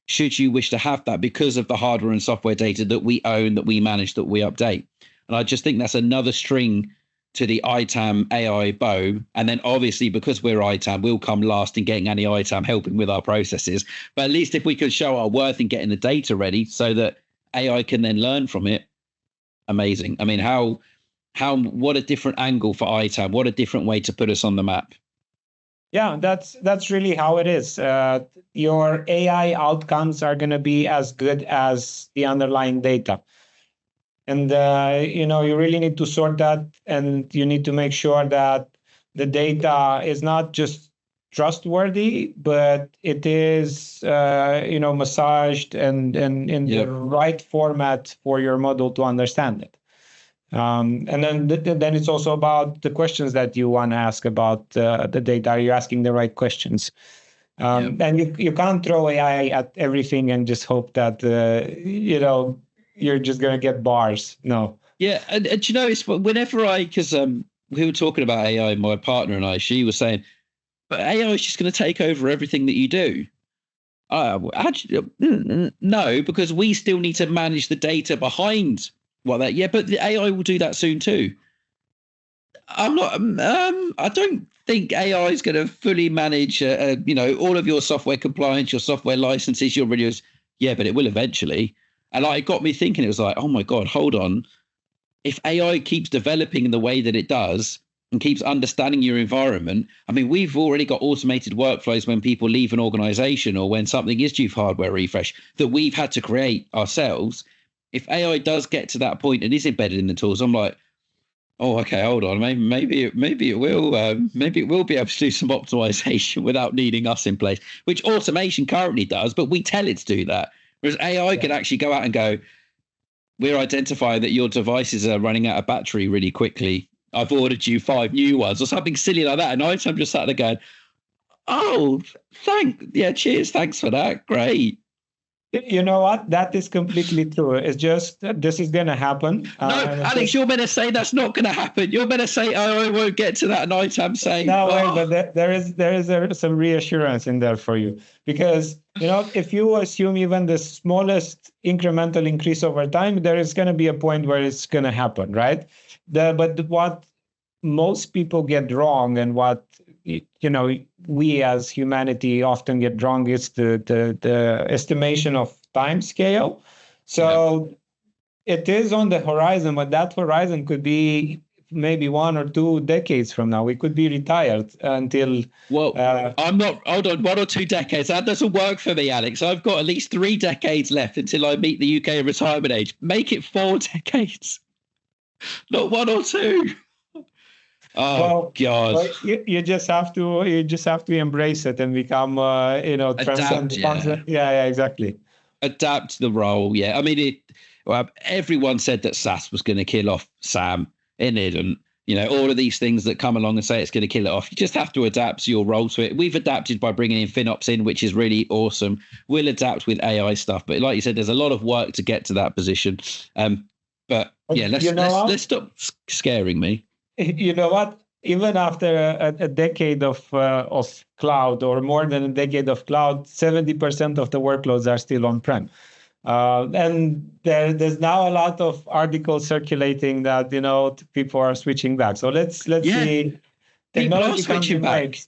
should you wish to have that because of the hardware and software data that we own, that we manage, that we update. And I just think that's another string to the ITAM AI bow. And then obviously, because we're ITAM, we'll come last in getting any ITAM helping with our processes. But at least if we could show our worth in getting the data ready so that AI can then learn from it, amazing. I mean, what a different angle for ITAM. What a different way to put us on the map. Yeah, that's really how it is. Your AI outcomes are going to be as good as the underlying data. And, you really need to sort that, and you need to make sure that the data is not just trustworthy, but it is, massaged and in the right format for your model to understand it. And then it's also about the questions that you want to ask about the data. Are you asking the right questions? And you can't throw AI at everything and just hope that, you're just going to get bars. No. Yeah. And you know, it's whenever because we were talking about AI, my partner and I, she was saying, but AI is just going to take over everything that you do. Actually, no, because we still need to manage the data behind what that. Yeah, but the AI will do that soon too. I'm not. I don't think AI is going to fully manage, all of your software compliance, your software licenses, your videos. Yeah, but it will eventually. And it got me thinking, it was like, oh my God, hold on. If AI keeps developing in the way that it does and keeps understanding your environment, I mean, we've already got automated workflows when people leave an organization or when something is due for hardware refresh that we've had to create ourselves. If AI does get to that point and is embedded in the tools, I'm like, oh, okay, hold on. Maybe it will be able to do some optimization without needing us in place, which automation currently does, but we tell it to do that. Whereas AI can actually go out and go, we're identifying that your devices are running out of battery really quickly. I've ordered you 5 new ones or something silly like that. And I'm just sat there going, oh, cheers. Thanks for that. Great. You know what? That is completely true. It's just this is going to happen. No, Alex, you're meant to say that's not going to happen. You're meant to say, oh, I won't get to that night. I'm saying, no, but there is some reassurance in there for you, because if you assume even the smallest incremental increase over time, there is going to be a point where it's going to happen, right? But what most people get wrong, and what we as humanity often get wrong, is the estimation of time scale. So it is on the horizon, but that horizon could be maybe 1 or 2 decades from now. We could be retired until. Well, I'm not. Hold on, 1 or 2 decades. That doesn't work for me, Alex. I've got at least 3 decades left until I meet the UK retirement age. Make it 4 decades, not 1 or 2. Oh God! Well, you just have to embrace it and become adapt. Yeah, exactly. Adapt the role. Yeah, I mean everyone said that SaaS was going to kill off SAM, and it didn't. All of these things that come along and say it's going to kill it off. You just have to adapt your role to it. We've adapted by bringing in FinOps in, which is really awesome. We'll adapt with AI stuff, but like you said, there's a lot of work to get to that position. But yeah, let's stop scaring me. You know what? Even after a decade of cloud, or more than a decade of cloud, 70% of the workloads are still on-prem. And there's now a lot of articles circulating that people are switching back. So let's see. People are switching back.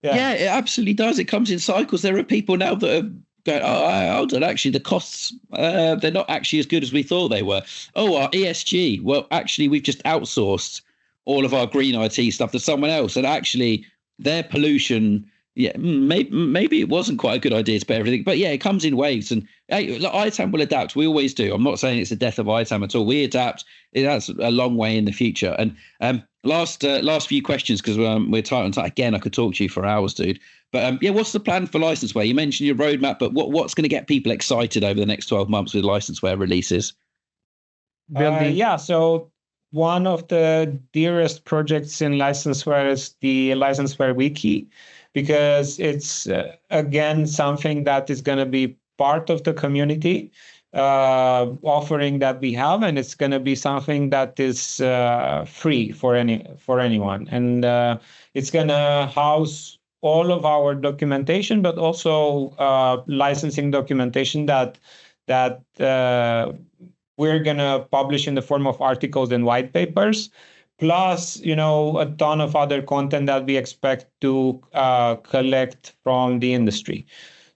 Yeah, it absolutely does. It comes in cycles. There are people now that are going, hold on, actually the costs, they're not actually as good as we thought they were. Oh, our ESG. Well, actually, we've just outsourced all of our green IT stuff to someone else, and actually their pollution, maybe it wasn't quite a good idea to pay everything, but yeah, it comes in waves, and ITAM will adapt. We always do. I'm not saying it's the death of ITAM at all. We adapt. That's a long way in the future. And last few questions, because we're tight on time. Again, I could talk to you for hours, dude. But what's the plan for licenseware? You mentioned your roadmap, but what's going to get people excited over the next 12 months with licenseware releases? So one of the dearest projects in licenseware is the licenseware wiki, because it's again something that is going to be part of the community offering that we have, and it's going to be something that is free for anyone, and it's going to house all of our documentation, but also licensing documentation that we're going to publish in the form of articles and white papers, plus a ton of other content that we expect to collect from the industry.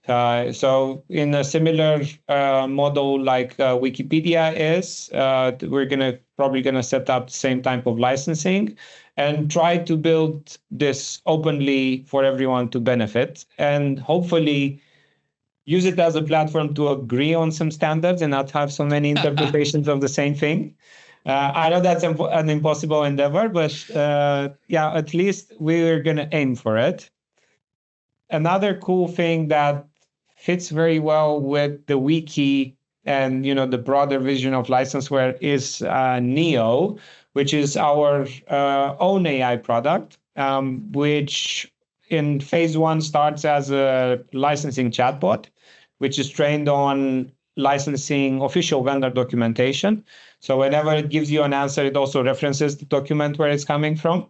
So in a similar model like Wikipedia is, we're probably gonna set up the same type of licensing and try to build this openly for everyone to benefit, and hopefully use it as a platform to agree on some standards and not have so many interpretations of the same thing. I know that's an impossible endeavor, but yeah, at least we're going to aim for it. Another cool thing that fits very well with the wiki and the broader vision of licenseware is Neo, which is our own AI product, which in phase one starts as a licensing chatbot, which is trained on licensing official vendor documentation. So whenever it gives you an answer, it also references the document where it's coming from,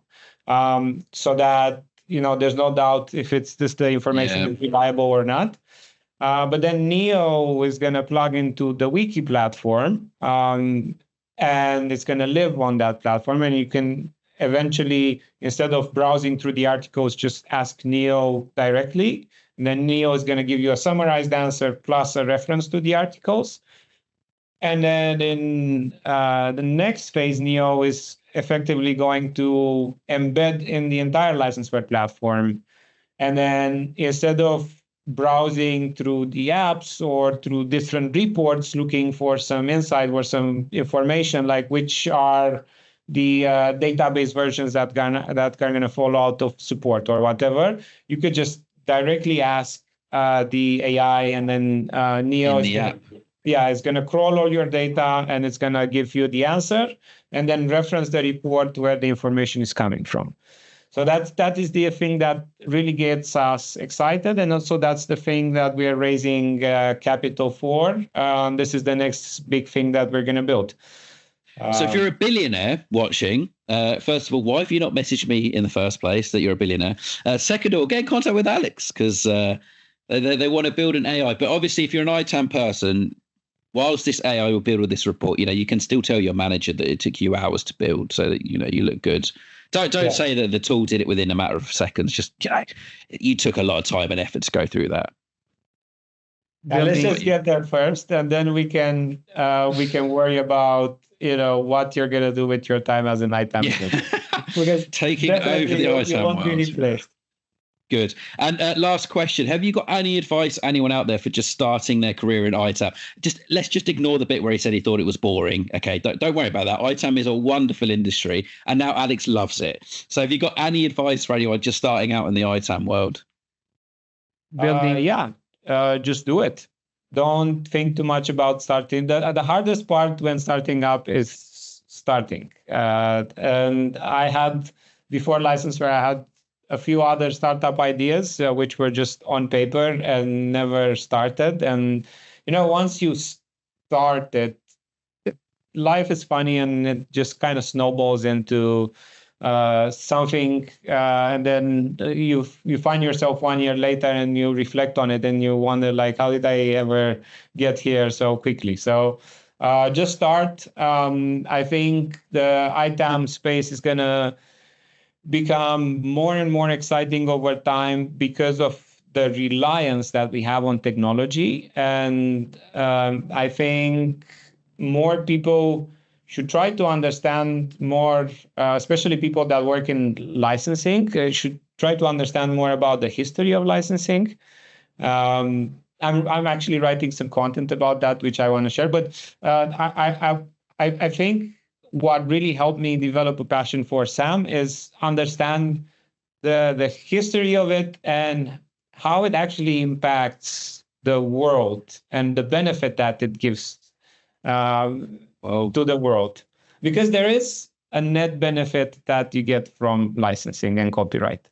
so that there's no doubt if it's this the information is reliable or not. But then Neo is going to plug into the wiki platform, and it's going to live on that platform. And you can eventually, instead of browsing through the articles, just ask Neo directly. And then Neo is going to give you a summarized answer plus a reference to the articles. And then in the next phase, Neo is effectively going to embed in the entire licenseware platform. And then instead of browsing through the apps or through different reports looking for some insight or some information, like which are the database versions that are going to fall out of support or whatever, you could just directly ask the AI, and then Neo is going to crawl all your data, and it's going to give you the answer and then reference the report where the information is coming from. So that is the thing that really gets us excited, and also that's the thing that we are raising capital for. This is the next big thing that we're going to build. So if you're a billionaire watching, first of all, why have you not messaged me in the first place that you're a billionaire? Second of all, get in contact with Alex, because they want to build an AI. But obviously, if you're an ITAM person, whilst this AI will build with this report, you can still tell your manager that it took you hours to build, so that you look good. Don't say that the tool did it within a matter of seconds. Just you took a lot of time and effort to go through that. Let's just get there first, and then we can worry about what you're gonna do with your time as an ITAM. Because taking over the ITAM world. Good. And last question: have you got any advice anyone out there for just starting their career in ITAM? Let's just ignore the bit where he said he thought it was boring. Okay, don't worry about that. ITAM is a wonderful industry, and now Alex loves it. So, have you got any advice for anyone just starting out in the ITAM world? Just do it. Don't think too much about starting. The hardest part when starting up is starting. And I had, before licenseware, I had a few other startup ideas which were just on paper and never started. And once you start it, life is funny, and it just kind of snowballs into something, and then you find yourself 1 year later and you reflect on it and you wonder, like, how did I ever get here so quickly? So just start. I think the ITAM space is going to become more and more exciting over time because of the reliance that we have on technology. And I think more people should try to understand more, especially people that work in licensing, should try to understand more about the history of licensing. I'm actually writing some content about that, which I want to share. But I think what really helped me develop a passion for SAM is understand the history of it and how it actually impacts the world and the benefit that it gives to the world. Because there is a net benefit that you get from licensing and copyright.